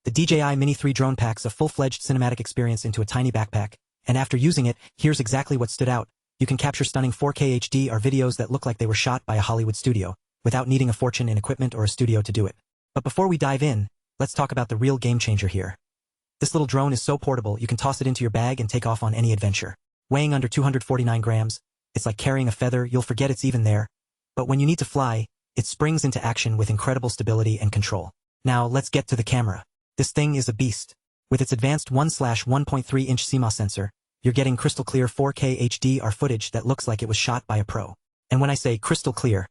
The DJI Mini 3 drone packs a full-fledged cinematic experience into a tiny backpack, and after using it, here's exactly what stood out. You can capture stunning 4K HDR videos that look like they were shot by a Hollywood studio, without needing a fortune in equipment or a studio to do it. But before we dive in, let's talk about the real game changer here. This little drone is so portable you can toss it into your bag and take off on any adventure. Weighing under 249 grams, it's like carrying a feather, you'll forget it's even there. But when you need to fly, it springs into action with incredible stability and control. Now let's get to the camera. This thing is a beast. With its advanced 1/1.3-inch CMOS sensor, you're getting crystal clear 4K HDR footage that looks like it was shot by a pro. And when I say crystal clear,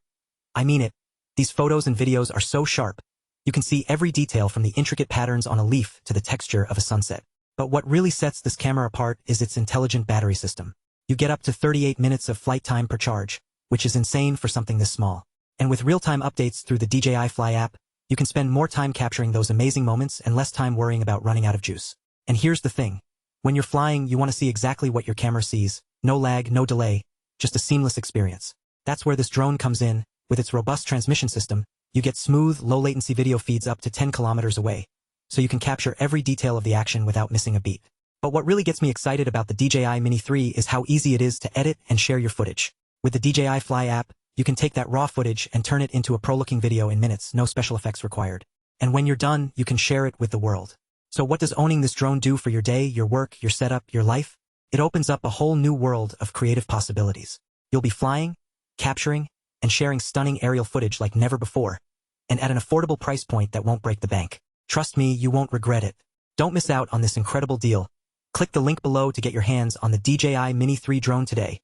I mean it. These photos and videos are so sharp, you can see every detail from the intricate patterns on a leaf to the texture of a sunset. But what really sets this camera apart is its intelligent battery system. You get up to 38 minutes of flight time per charge, which is insane for something this small. And with real-time updates through the DJI Fly app, you can spend more time capturing those amazing moments and less time worrying about running out of juice. And here's the thing. When you're flying, you want to see exactly what your camera sees. No lag, no delay, just a seamless experience. That's where this drone comes in. With its robust transmission system, you get smooth, low-latency video feeds up to 10 kilometers away, so you can capture every detail of the action without missing a beat. But what really gets me excited about the DJI Mini 3 is how easy it is to edit and share your footage. With the DJI Fly app, you can take that raw footage and turn it into a pro-looking video in minutes, no special effects required. And when you're done, you can share it with the world. So what does owning this drone do for your day, your work, your setup, your life? It opens up a whole new world of creative possibilities. You'll be flying, capturing, and sharing stunning aerial footage like never before, and at an affordable price point that won't break the bank. Trust me, you won't regret it. Don't miss out on this incredible deal. Click the link below to get your hands on the DJI Mini 3 drone today.